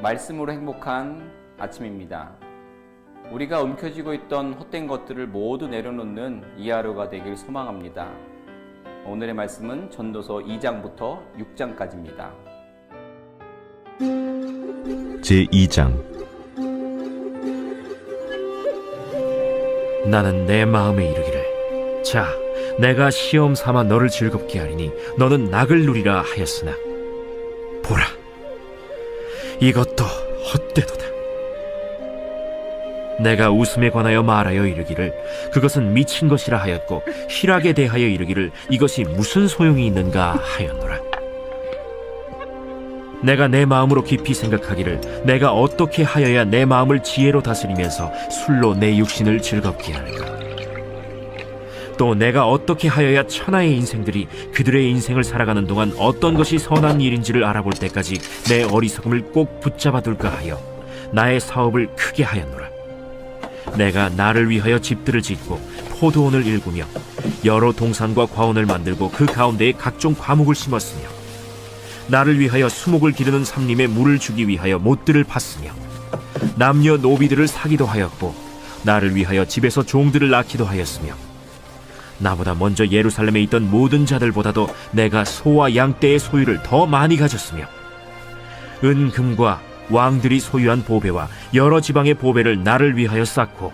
말씀으로 행복한 아침입니다. 우리가 움켜쥐고 있던 헛된 것들을 모두 내려놓는 이 하루가 되길 소망합니다. 오늘의 말씀은 전도서 2장부터 6장까지입니다. 제2장. 나는 내 마음에 이르기를, 자, 내가 시험 삼아 너를 즐겁게 하리니 너는 낙을 누리라 하였으나 보라, 이것도 헛되도다. 내가 웃음에 관하여 말하여 이르기를 그것은 미친 것이라 하였고, 희락에 대하여 이르기를 이것이 무슨 소용이 있는가 하였노라. 내가 내 마음으로 깊이 생각하기를 내가 어떻게 하여야 내 마음을 지혜로 다스리면서 술로 내 육신을 즐겁게 할까? 또 내가 어떻게 하여야 천하의 인생들이 그들의 인생을 살아가는 동안 어떤 것이 선한 일인지를 알아볼 때까지 내 어리석음을 꼭 붙잡아 둘까 하여 나의 사업을 크게 하였노라. 내가 나를 위하여 집들을 짓고 포도원을 일구며 여러 동산과 과원을 만들고 그 가운데에 각종 과목을 심었으며, 나를 위하여 수목을 기르는 삼림에 물을 주기 위하여 못들을 팠으며, 남녀 노비들을 사기도 하였고 나를 위하여 집에서 종들을 낳기도 하였으며, 나보다 먼저 예루살렘에 있던 모든 자들보다도 내가 소와 양떼의 소유를 더 많이 가졌으며, 은금과 왕들이 소유한 보배와 여러 지방의 보배를 나를 위하여 쌓고,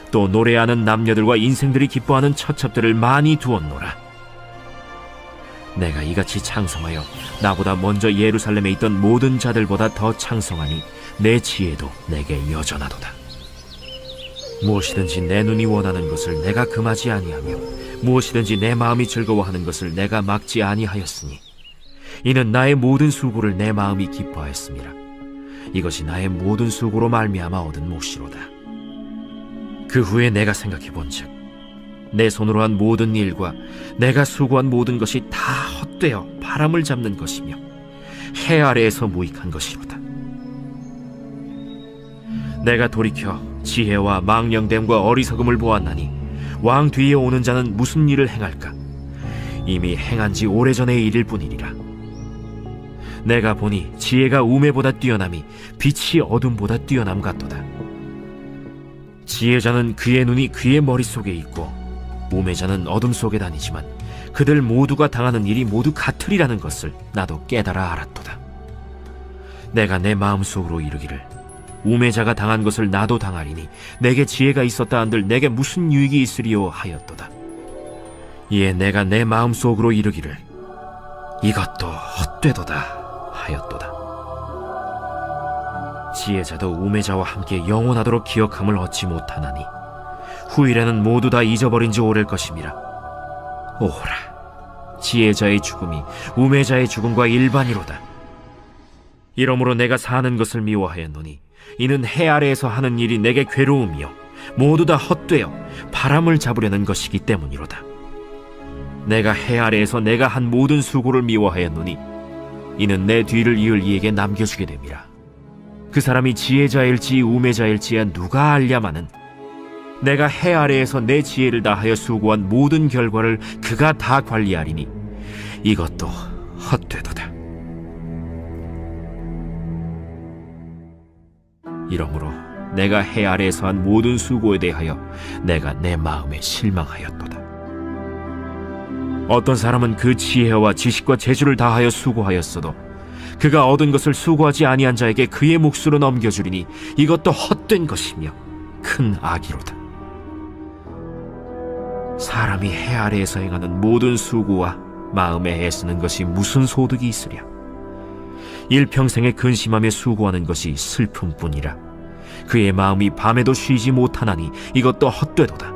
또 노래하는 남녀들과 인생들이 기뻐하는 처첩들을 많이 두었노라. 내가 이같이 창성하여 나보다 먼저 예루살렘에 있던 모든 자들보다 더 창성하니 내 지혜도 내게 여전하도다. 무엇이든지 내 눈이 원하는 것을 내가 금하지 아니하며 무엇이든지 내 마음이 즐거워하는 것을 내가 막지 아니하였으니, 이는 나의 모든 수고를 내 마음이 기뻐하였음이라. 이것이 나의 모든 수고로 말미암아 얻은 몫이로다. 그 후에 내가 생각해 본즉, 내 손으로 한 모든 일과 내가 수고한 모든 것이 다 헛되어 바람을 잡는 것이며 해 아래에서 무익한 것이로다. 내가 돌이켜 지혜와 망령됨과 어리석음을 보았나니 왕 뒤에 오는 자는 무슨 일을 행할까? 이미 행한 지 오래전의 일일 뿐이니라. 내가 보니 지혜가 우매보다 뛰어남이 빛이 어둠보다 뛰어남 같도다. 지혜자는 그의 눈이 그의 머릿속에 있고 우매자는 어둠 속에 다니지만 그들 모두가 당하는 일이 모두 같으리라는 것을 나도 깨달아 알았도다. 내가 내 마음속으로 이르기를, 우매자가 당한 것을 나도 당하리니 내게 지혜가 있었다 한들 내게 무슨 유익이 있으리요 하였도다. 이에 내가 내 마음속으로 이르기를 이것도 헛되도다 하였도다. 지혜자도 우매자와 함께 영원하도록 기억함을 얻지 못하나니 후일에는 모두 다 잊어버린 지 오래일 것임이라. 오라, 지혜자의 죽음이 우매자의 죽음과 일반이로다. 이러므로 내가 사는 것을 미워하였노니 이는 해 아래에서 하는 일이 내게 괴로움이요 모두 다 헛되어 바람을 잡으려는 것이기 때문이로다. 내가 해 아래에서 내가 한 모든 수고를 미워하였노니 이는 내 뒤를 이을 이에게 남겨주게 됨이라. 그 사람이 지혜자일지 우매자일지야 누가 알랴마는 내가 해 아래에서 내 지혜를 다하여 수고한 모든 결과를 그가 다 관리하리니 이것도 헛되도다. 이러므로 내가 해 아래에서 한 모든 수고에 대하여 내가 내 마음에 실망하였도다. 어떤 사람은 그 지혜와 지식과 재주를 다하여 수고하였어도 그가 얻은 것을 수고하지 아니한 자에게 그의 몫으로 넘겨주리니 이것도 헛된 것이며 큰 악이로다. 사람이 해 아래에서 행하는 모든 수고와 마음에 애쓰는 것이 무슨 소득이 있으랴? 일평생에 근심하며 수고하는 것이 슬픔뿐이라. 그의 마음이 밤에도 쉬지 못하나니 이것도 헛되도다.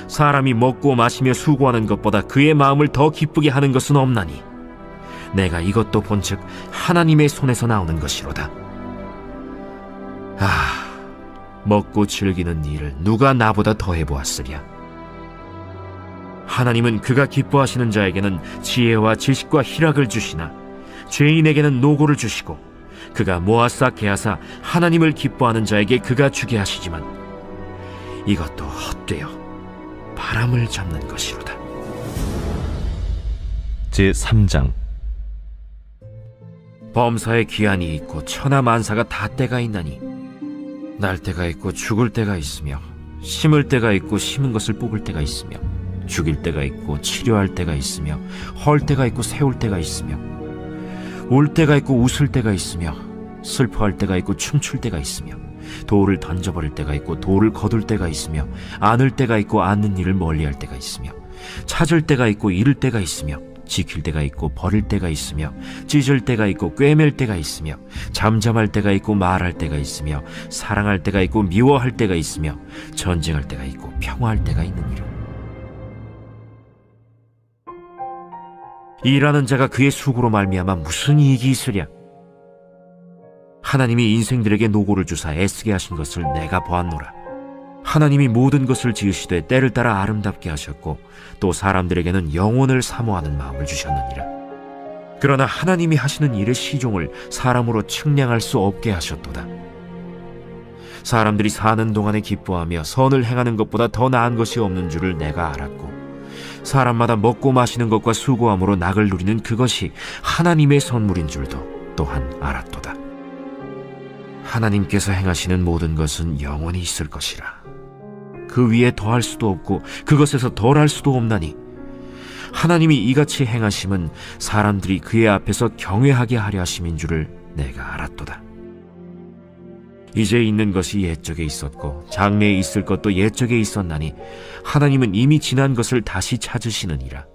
사람이 먹고 마시며 수고하는 것보다 그의 마음을 더 기쁘게 하는 것은 없나니 내가 이것도 본즉 하나님의 손에서 나오는 것이로다. 먹고 즐기는 일을 누가 나보다 더 해보았으랴? 하나님은 그가 기뻐하시는 자에게는 지혜와 지식과 희락을 주시나 죄인에게는 노고를 주시고, 그가 모아싸 개하사 하나님을 기뻐하는 자에게 그가 주게 하시지만 이것도 헛되어 바람을 잡는 것이로다. 제3장. 범사에 기한이 있고 천하 만사가 다 때가 있나니 날 때가 있고 죽을 때가 있으며 심을 때가 있고 심은 것을 뽑을 때가 있으며 죽일 때가 있고 치료할 때가 있으며 헐 때가 있고 세울 때가 있으며 울 때가 있고 웃을 때가 있으며 슬퍼할 때가 있고 춤출 때가 있으며 돌을 던져버릴 때가 있고 돌을 거둘 때가 있으며 안을 때가 있고 안는 일을 멀리할 때가 있으며 찾을 때가 있고 잃을 때가 있으며 지킬 때가 있고 버릴 때가 있으며 찢을 때가 있고 꿰맬 때가 있으며 잠잠할 때가 있고 말할 때가 있으며 사랑할 때가 있고 미워할 때가 있으며 전쟁할 때가 있고 평화할 때가 있느니라. 일하는 자가 그의 수고로 말미암아 무슨 이익이 있으랴. 하나님이 인생들에게 노고를 주사 애쓰게 하신 것을 내가 보았노라. 하나님이 모든 것을 지으시되 때를 따라 아름답게 하셨고 또 사람들에게는 영혼을 사모하는 마음을 주셨느니라. 그러나 하나님이 하시는 일의 시종을 사람으로 측량할 수 없게 하셨도다. 사람들이 사는 동안에 기뻐하며 선을 행하는 것보다 더 나은 것이 없는 줄을 내가 알았고 사람마다 먹고 마시는 것과 수고함으로 낙을 누리는 그것이 하나님의 선물인 줄도 또한 알았도다. 하나님께서 행하시는 모든 것은 영원히 있을 것이라. 그 위에 더할 수도 없고 그것에서 덜할 수도 없나니 하나님이 이같이 행하심은 사람들이 그의 앞에서 경외하게 하려 하심인 줄을 내가 알았도다. 이제 있는 것이 옛적에 있었고 장래에 있을 것도 옛적에 있었나니 하나님은 이미 지난 것을 다시 찾으시느니라.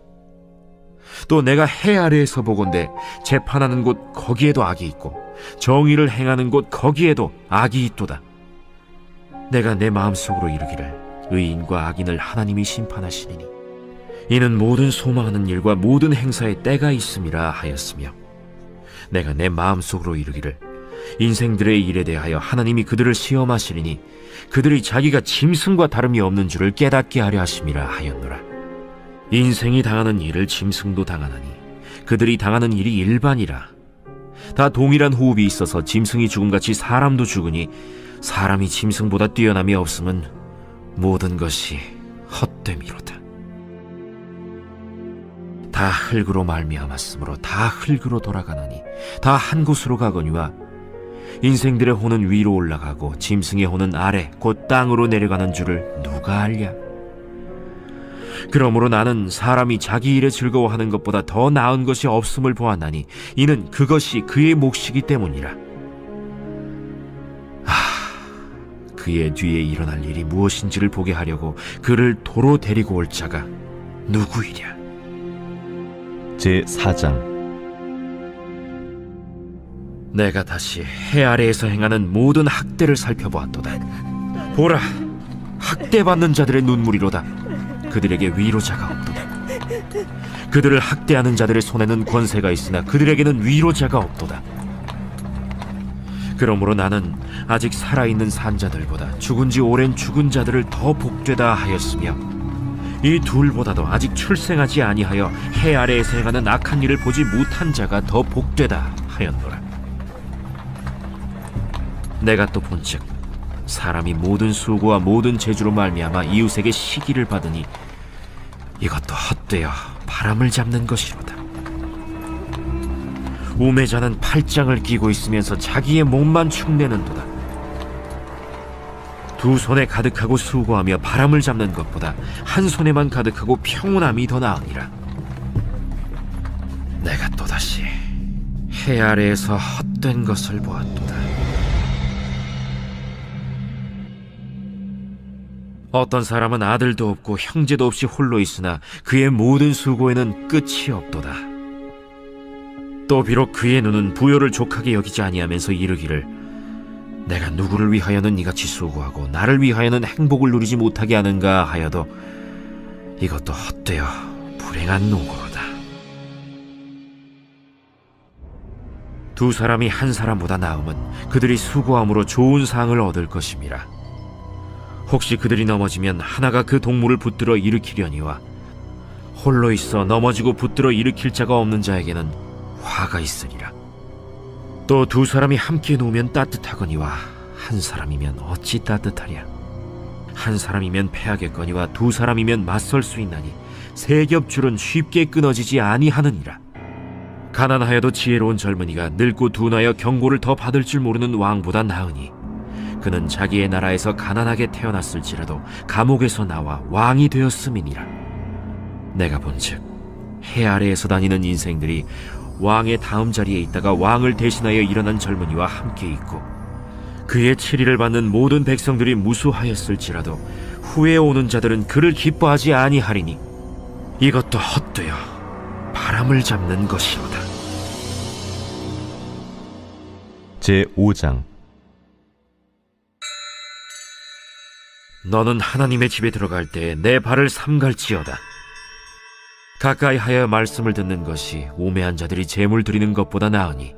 또 내가 해 아래에서 보건대 재판하는 곳 거기에도 악이 있고 정의를 행하는 곳 거기에도 악이 있도다. 내가 내 마음속으로 이르기를 의인과 악인을 하나님이 심판하시리니 이는 모든 소망하는 일과 모든 행사에 때가 있음이라 하였으며 내가 내 마음속으로 이르기를 인생들의 일에 대하여 하나님이 그들을 시험하시리니 그들이 자기가 짐승과 다름이 없는 줄을 깨닫게 하려 하심이라 하였노라. 인생이 당하는 일을 짐승도 당하나니 그들이 당하는 일이 일반이라. 다 동일한 호흡이 있어서 짐승이 죽음같이 사람도 죽으니 사람이 짐승보다 뛰어남이 없음은 모든 것이 헛됨이로다. 다 흙으로 말미암았으므로 다 흙으로 돌아가나니 다 한 곳으로 가거니와 인생들의 혼은 위로 올라가고 짐승의 혼은 아래 곧 땅으로 내려가는 줄을 누가 알랴. 그러므로 나는 사람이 자기 일에 즐거워하는 것보다 더 나은 것이 없음을 보았나니 이는 그것이 그의 몫이기 때문이라. 그의 뒤에 일어날 일이 무엇인지를 보게 하려고 그를 도로 데리고 올 자가 누구이랴. 제4장 내가 다시 해 아래에서 행하는 모든 학대를 살펴보았도다. 보라, 학대받는 자들의 눈물이로다. 그들에게 위로자가 없도다. 그들을 학대하는 자들의 손에는 권세가 있으나 그들에게는 위로자가 없도다. 그러므로 나는 아직 살아있는 산자들보다 죽은 지 오랜 죽은 자들을 더 복되다 하였으며 이 둘보다도 아직 출생하지 아니하여 해 아래에서 행하는 악한 일을 보지 못한 자가 더 복되다 하였노라. 내가 또 본즉 사람이 모든 수고와 모든 재주로 말미암아 이웃에게 시기를 받으니 이것도 헛되어 바람을 잡는 것이로다. 우매자는 팔짱을 끼고 있으면서 자기의 몸만 축내는도다. 두 손에 가득하고 수고하며 바람을 잡는 것보다 한 손에만 가득하고 평온함이 더 나으니라. 내가 또다시 해 아래에서 헛된 것을 보았도다. 어떤 사람은 아들도 없고 형제도 없이 홀로 있으나 그의 모든 수고에는 끝이 없도다. 또 비록 그의 눈은 부요를 족하게 여기지 아니하면서 이르기를 내가 누구를 위하여는 이같이 수고하고 나를 위하여는 행복을 누리지 못하게 하는가 하여도 이것도 헛되어 불행한 노고로다. 두 사람이 한 사람보다 나음은 그들이 수고함으로 좋은 상을 얻을 것임이라. 혹시 그들이 넘어지면 하나가 그 동물을 붙들어 일으키려니와 홀로 있어 넘어지고 붙들어 일으킬 자가 없는 자에게는 화가 있으리라. 또 두 사람이 함께 누우면 따뜻하거니와 한 사람이면 어찌 따뜻하랴. 한 사람이면 패하겠거니와 두 사람이면 맞설 수 있나니 세 겹줄은 쉽게 끊어지지 아니하느니라. 가난하여도 지혜로운 젊은이가 늙고 둔하여 경고를 더 받을 줄 모르는 왕보다 나으니 그는 자기의 나라에서 가난하게 태어났을지라도 감옥에서 나와 왕이 되었음이니라. 내가 본즉 해 아래에서 다니는 인생들이 왕의 다음 자리에 있다가 왕을 대신하여 일어난 젊은이와 함께 있고 그의 치리를 받는 모든 백성들이 무수하였을지라도 후에 오는 자들은 그를 기뻐하지 아니하리니 이것도 헛되어 바람을 잡는 것이로다. 제5장 너는 하나님의 집에 들어갈 때 내 발을 삼갈지어다. 가까이 하여 말씀을 듣는 것이 우매한 자들이 제물 드리는 것보다 나으니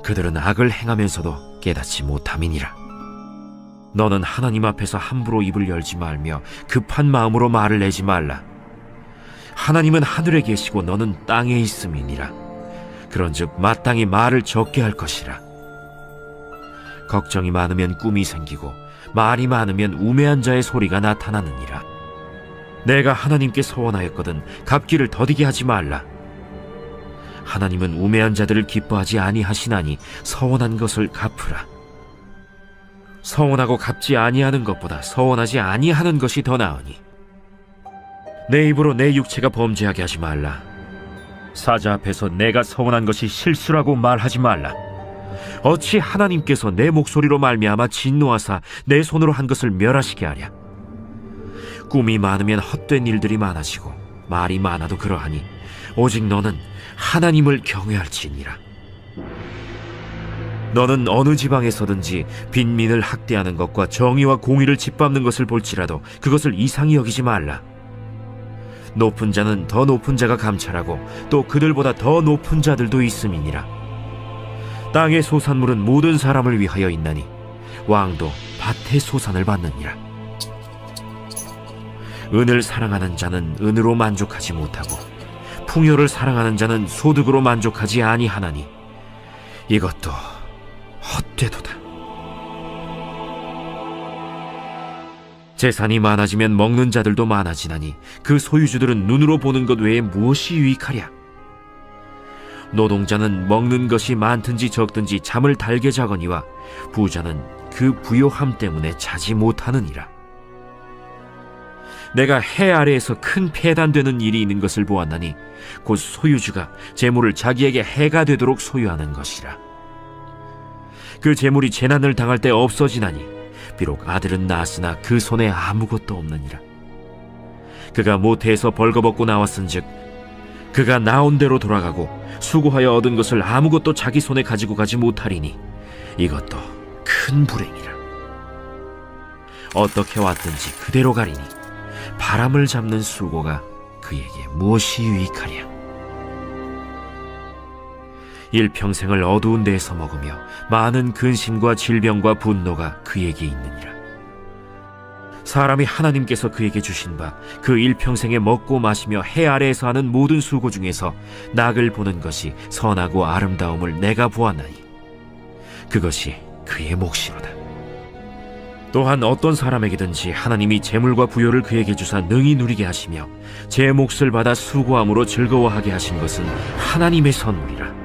그들은 악을 행하면서도 깨닫지 못함이니라. 너는 하나님 앞에서 함부로 입을 열지 말며 급한 마음으로 말을 내지 말라. 하나님은 하늘에 계시고 너는 땅에 있음이니라. 그런즉 마땅히 말을 적게 할 것이라. 걱정이 많으면 꿈이 생기고 말이 많으면 우매한 자의 소리가 나타나느니라. 내가 하나님께 서원하였거든 갚기를 더디게 하지 말라. 하나님은 우매한 자들을 기뻐하지 아니하시나니 서원한 것을 갚으라. 서원하고 갚지 아니하는 것보다 서원하지 아니하는 것이 더 나으니 내 입으로 내 육체가 범죄하게 하지 말라. 사자 앞에서 내가 서원한 것이 실수라고 말하지 말라. 어찌 하나님께서 내 목소리로 말미암아 진노하사 내 손으로 한 것을 멸하시게 하랴. 꿈이 많으면 헛된 일들이 많아지고 말이 많아도 그러하니 오직 너는 하나님을 경외할지니라. 너는 어느 지방에서든지 빈민을 학대하는 것과 정의와 공의를 짓밟는 것을 볼지라도 그것을 이상히 여기지 말라. 높은 자는 더 높은 자가 감찰하고 또 그들보다 더 높은 자들도 있음이니라. 땅의 소산물은 모든 사람을 위하여 있나니 왕도 밭의 소산을 받느니라. 은을 사랑하는 자는 은으로 만족하지 못하고 풍요를 사랑하는 자는 소득으로 만족하지 아니하나니 이것도 헛되도다. 재산이 많아지면 먹는 자들도 많아지나니 그 소유주들은 눈으로 보는 것 외에 무엇이 유익하랴. 노동자는 먹는 것이 많든지 적든지 잠을 달게 자거니와 부자는 그 부요함 때문에 자지 못하느니라. 내가 해 아래에서 큰 폐단되는 일이 있는 것을 보았나니 곧 소유주가 재물을 자기에게 해가 되도록 소유하는 것이라. 그 재물이 재난을 당할 때 없어지나니 비록 아들은 낳았으나 그 손에 아무것도 없느니라. 그가 모태에서 벌거벗고 나왔은즉 그가 나온 대로 돌아가고 수고하여 얻은 것을 아무것도 자기 손에 가지고 가지 못하리니 이것도 큰 불행이라. 어떻게 왔든지 그대로 가리니 바람을 잡는 수고가 그에게 무엇이 유익하랴. 일평생을 어두운 데에서 먹으며 많은 근심과 질병과 분노가 그에게 있느니라. 사람이 하나님께서 그에게 주신 바 그 일평생에 먹고 마시며 해 아래에서 하는 모든 수고 중에서 낙을 보는 것이 선하고 아름다움을 내가 보았나니 그것이 그의 몫이로다. 또한 어떤 사람에게든지 하나님이 재물과 부요를 그에게 주사 능히 누리게 하시며 제 몫을 받아 수고함으로 즐거워하게 하신 것은 하나님의 선물이라.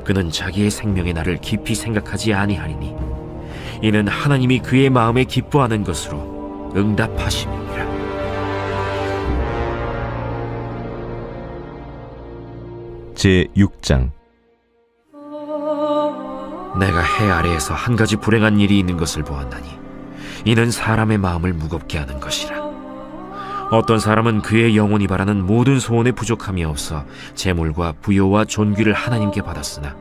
그는 자기의 생명의 날을 깊이 생각하지 아니하리니 이는 하나님이 그의 마음에 기뻐하는 것으로 응답하심이니라. 제6장 내가 해 아래에서 한 가지 불행한 일이 있는 것을 보았나니 이는 사람의 마음을 무겁게 하는 것이라. 어떤 사람은 그의 영혼이 바라는 모든 소원에 부족함이 없어 재물과 부요와 존귀를 하나님께 받았으나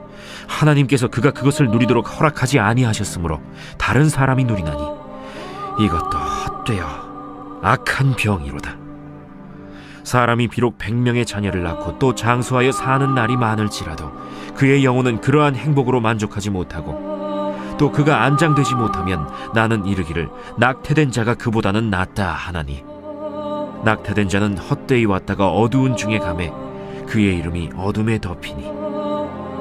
하나님께서 그가 그것을 누리도록 허락하지 아니하셨으므로 다른 사람이 누리나니 이것도 헛되어 악한 병이로다. 사람이 비록 100명의 자녀를 낳고 또 장수하여 사는 날이 많을지라도 그의 영혼은 그러한 행복으로 만족하지 못하고 또 그가 안장되지 못하면 나는 이르기를 낙태된 자가 그보다는 낫다 하나니 낙태된 자는 헛되이 왔다가 어두운 중에 가매 그의 이름이 어둠에 덮이니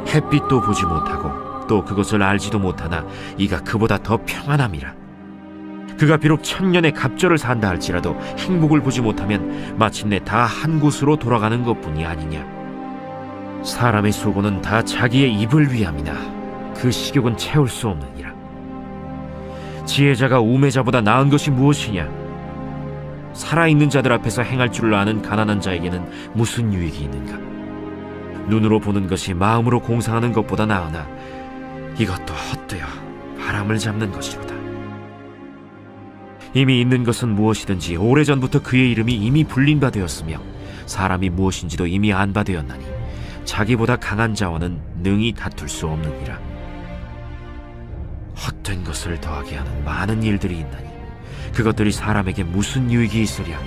햇빛도 보지 못하고 또 그것을 알지도 못하나 이가 그보다 더 평안함이라. 그가 비록 1000년의 갑절을 산다 할지라도 행복을 보지 못하면 마침내 다 한 곳으로 돌아가는 것뿐이 아니냐. 사람의 수고는 다 자기의 입을 위함이나 그 식욕은 채울 수 없느니라. 지혜자가 우매자보다 나은 것이 무엇이냐? 살아있는 자들 앞에서 행할 줄 아는 가난한 자에게는 무슨 유익이 있는가? 눈으로 보는 것이 마음으로 공상하는 것보다 나으나 이것도 헛되어 바람을 잡는 것이로다. 이미 있는 것은 무엇이든지 오래전부터 그의 이름이 이미 불린 바 되었으며 사람이 무엇인지도 이미 안 바 되었나니 자기보다 강한 자와는 능히 다툴 수 없느니라. 헛된 것을 더하게 하는 많은 일들이 있나니 그것들이 사람에게 무슨 유익이 있으랴?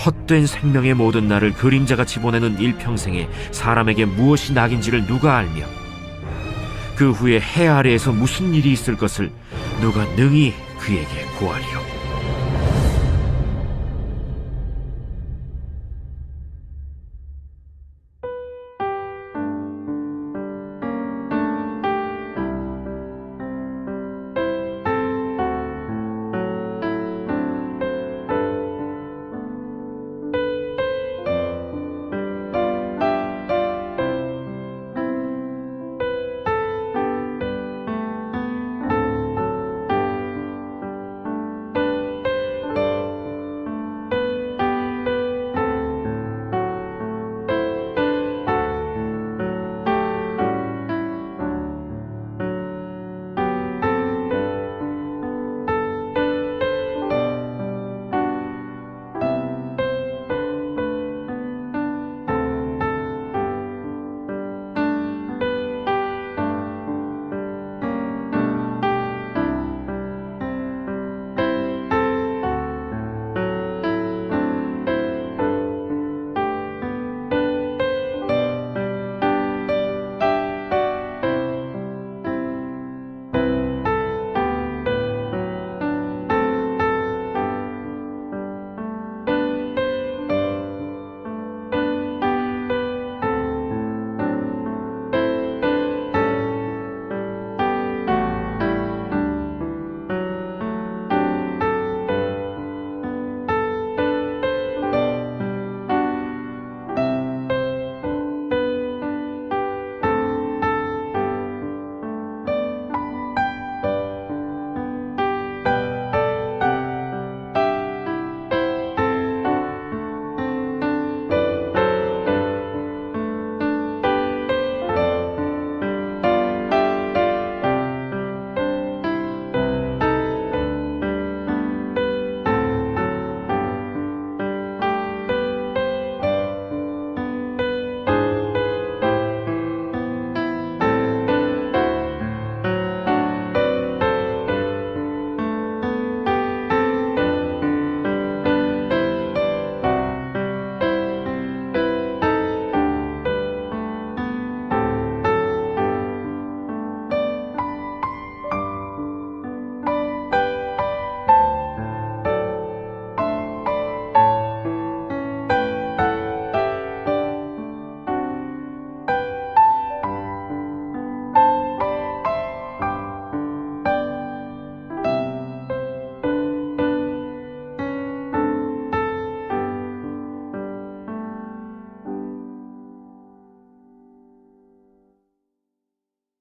헛된 생명의 모든 날을 그림자같이 보내는 일평생에 사람에게 무엇이 낙인지를 누가 알며 그 후에 해 아래에서 무슨 일이 있을 것을 누가 능히 그에게 고하리요?